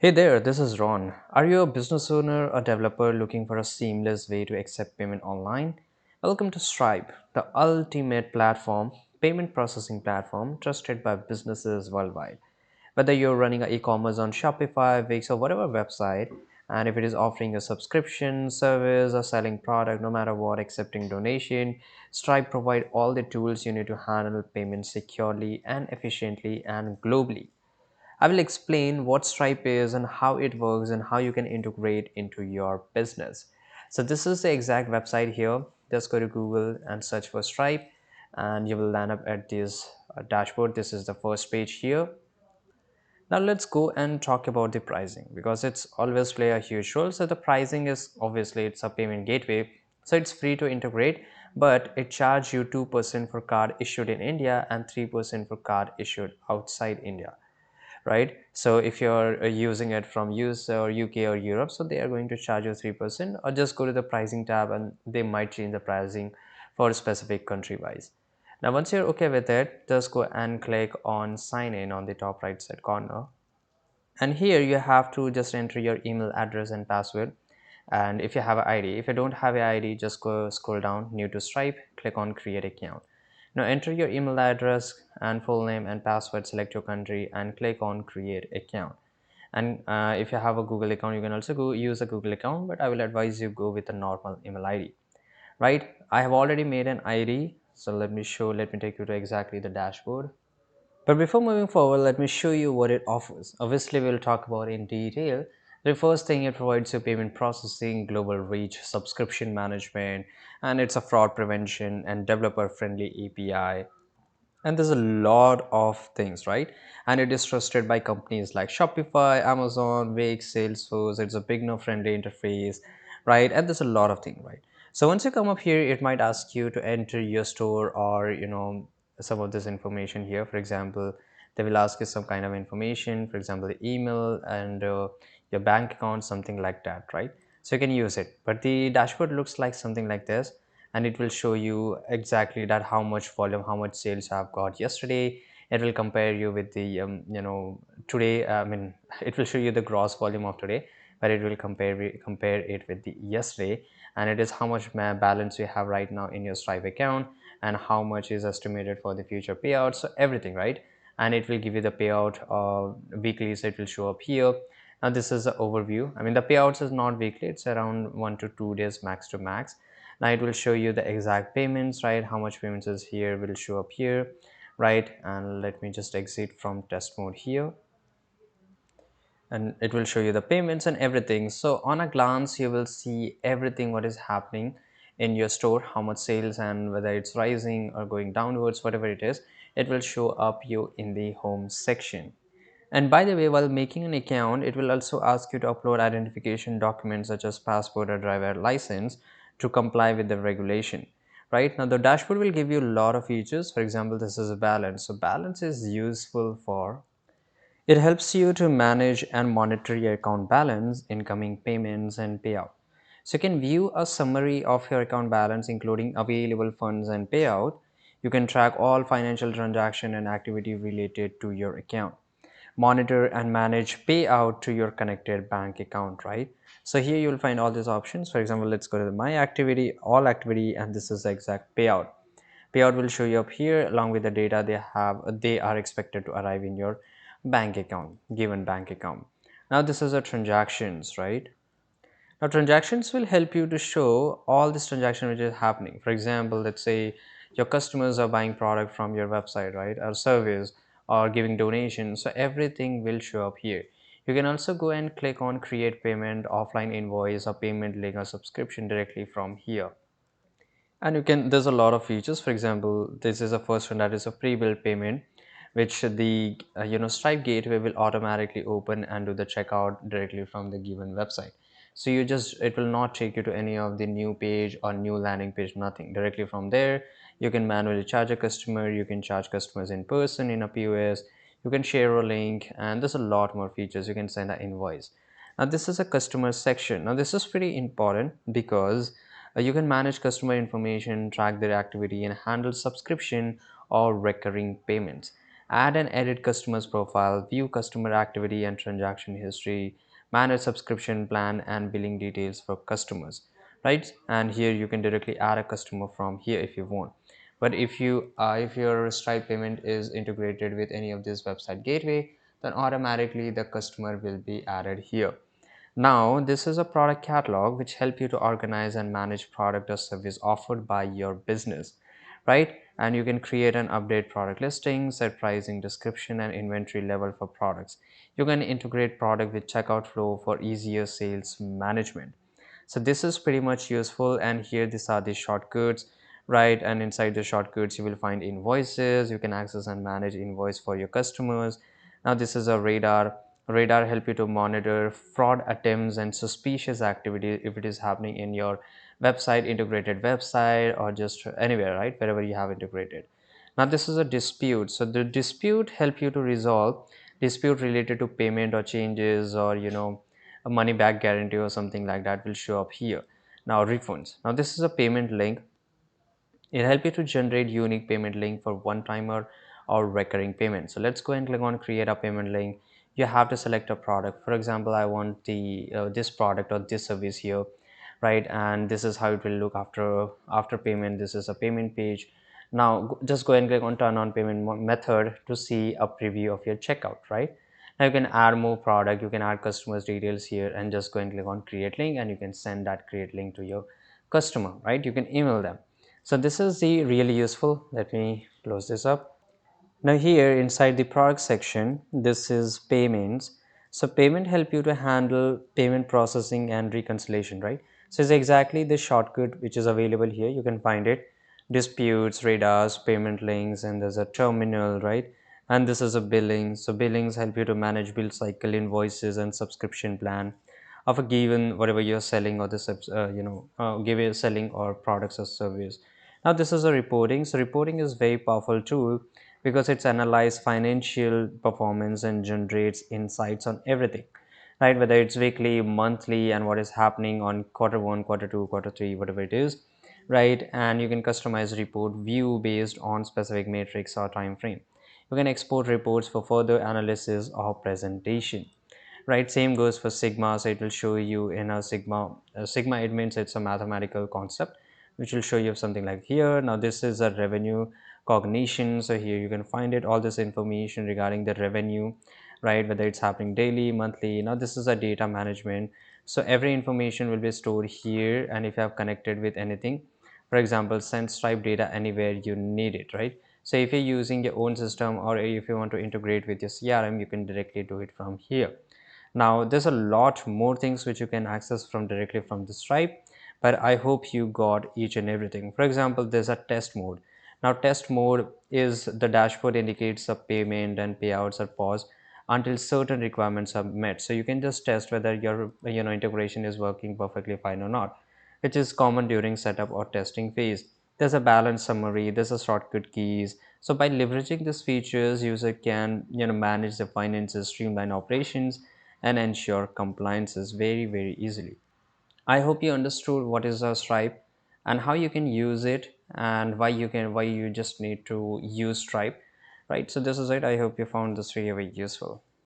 Hey there, this is Ron. Are you a business owner or developer looking for a seamless way to accept payment online? Welcome to Stripe, the ultimate platform, payment processing platform trusted by businesses worldwide. Whether you're running an e-commerce on Shopify, Wix, or whatever website, and if it is offering a subscription service or selling product, no matter what, accepting donation, Stripe provide all the tools you need to handle payments securely and efficiently and globally. I will explain what Stripe is and how it works and how you can integrate into your business. So this is the exact website here. Just go to Google and search for Stripe and you will land up at this dashboard. This is the first page here. Now let's go and talk about the pricing because it's always play a huge role. So the pricing is obviously it's a payment gateway. So it's free to integrate, but it charges you 2% for card issued in India and 3% for card issued outside India, right? So if you're using it from US or UK or Europe, so they are going to charge you 3%, or just go to the pricing tab and they might change the pricing for specific country wise. Now, once you're okay with it, just go and click on sign in on the top right side corner. And here you have to just enter your email address and password. And if you have an ID, if you don't have an ID, just go scroll down, new to Stripe, click on create account. Now enter your email address and full name and password, select your country and click on create account. And if you have a Google account, you can also go use a Google account, but I will advise you go with a normal email ID, right? I have already made an ID. So let me take you to exactly the dashboard. But before moving forward, let me show you what it offers. Obviously, we'll talk about in detail. The first thing, it provides you payment processing, global reach, subscription management, and it's a fraud prevention and developer-friendly API. And there's a lot of things, right? And it is trusted by companies like Shopify, Amazon, Wix, Salesforce. It's a beginner-friendly interface, right? And there's a lot of things, right? So once you come up here, it might ask you to enter your store or some of this information here. For example, they will ask you some kind of information, for example, the email and your bank account, something like that, right? So you can use it. But the dashboard looks like something like this, and it will show you exactly that how much volume, how much sales I've got yesterday. It will compare you with the today. I mean, it will show you the gross volume of today, but it will compare it with the yesterday, and it is how much balance you have right now in your Stripe account and how much is estimated for the future payouts. So everything, right? And it will give you the payout weekly, so it will show up here. Now this is the overview. I mean, the payouts is not weekly; it's around 1 to 2 days max to max. Now it will show you the exact payments, right? How much payments is here will show up here, right? And let me just exit from test mode here, and it will show you the payments and everything. So on a glance, you will see everything what is happening in your store, how much sales, and whether it's rising or going downwards, whatever it is, it will show up you in the home section. And by the way, while making an account, it will also ask you to upload identification documents such as passport or driver license to comply with the regulation. Right now, the dashboard will give you a lot of features. For example, this is a balance. So, balance is useful for it helps you to manage and monitor your account balance, incoming payments, and payout. So you can view a summary of your account balance, including available funds and payout. You can track all financial transaction and activity related to your account, monitor and manage payout to your connected bank account, right? So here you will find all these options. For example, let's go to the my activity, all activity, and this is the exact payout. Payout will show you up here along with the data they are expected to arrive in your bank account, given bank account. Now this is a transactions, right? Now transactions will help you to show all this transaction which is happening. For example, let's say your customers are buying product from your website, right? Or service or giving donations. So everything will show up here. You can also go and click on create payment, offline invoice or payment link or subscription directly from here. And you can, there's a lot of features. For example, this is the first one, that is a pre-built payment, which the Stripe gateway will automatically open and do the checkout directly from the given website. So you just, it will not take you to any of the new page or new landing page, nothing. Directly from there you can manually charge a customer, you can charge customers in person in a POS, you can share a link, and there's a lot more features. You can send an invoice. Now this is a customer section. Now this is pretty important because you can manage customer information, track their activity, and handle subscription or recurring payments. add and edit customers profile, view customer activity and transaction history, manage subscription plan and billing details for customers, right? And here you can directly add a customer from here if you want. But if your Stripe payment is integrated with any of this website gateway, then automatically the customer will be added here. Now, this is a product catalog which help you to organize and manage product or service offered by your business, right? And you can create and update product listings, set pricing, description, and inventory level for products. You can integrate product with checkout flow for easier sales management. So this is pretty much useful, and here these are the shortcuts, right? And inside the shortcuts you will find invoices. You can access and manage invoice for your customers. Now this is a radar help you to monitor fraud attempts and suspicious activity if it is happening in your website, integrated website, or just anywhere, right, wherever you have integrated. Now this is a dispute. So the dispute help you to resolve dispute related to payment or changes, or a money back guarantee or something like that will show up here. Now refunds. Now this is a payment link. It helps you to generate unique payment link for one timer or recurring payment. So let's go and click on create a payment link. You have to select a product. For example, I want the this product or this service here, right? And this is how it will look after payment. This is a payment page. Now just go and click on turn on payment method to see a preview of your checkout, right? Now you can add more product, you can add customers details here, and just go and click on create link, and you can send that create link to your customer, right? You can email them. So this is the really useful. Let me close this up. Now here inside the product section, this is payments. So payment help you to handle payment processing and reconciliation, right? So it's exactly the shortcut which is available here. You can find it. Disputes, radars, payment links, and there's a terminal, right? And this is a billing. So billings help you to manage bill cycle, invoices, and subscription plan of a given whatever you're selling, or the give you selling or products or service. Now this is a reporting. So reporting is very powerful tool because it's analyze financial performance and generates insights on everything, right? Whether it's weekly, monthly, and what is happening on quarter one, quarter two, quarter three, whatever it is, right? And you can customize report view based on specific metrics or time frame. You can export reports for further analysis or presentation, right? Same goes for sigma. So it will show you in a sigma. It means it's a mathematical concept which will show you something like here. Now this is a revenue cognition. So here you can find it all this information regarding the revenue, right? Whether it's happening daily, monthly. Now this is a data management. So every information will be stored here, and if you have connected with anything, for example, send Stripe data anywhere you need it, right? So if you're using your own system, or if you want to integrate with your CRM, you can directly do it from here. Now there's a lot more things which you can access from directly from the Stripe, but I hope you got each and everything. For example, there's a test mode. Now test mode is the dashboard indicates a payment and payouts are paused until certain requirements are met. So you can just test whether your integration is working perfectly fine or not, which is common during setup or testing phase. There's a balance summary, there's a shortcut keys. So by leveraging these features, user can manage the finances, streamline operations, and ensure compliances very easily. I hope you understood what is a Stripe and how you can use it, and why you just need to use Stripe, right? So this is it. I hope you found this really very useful.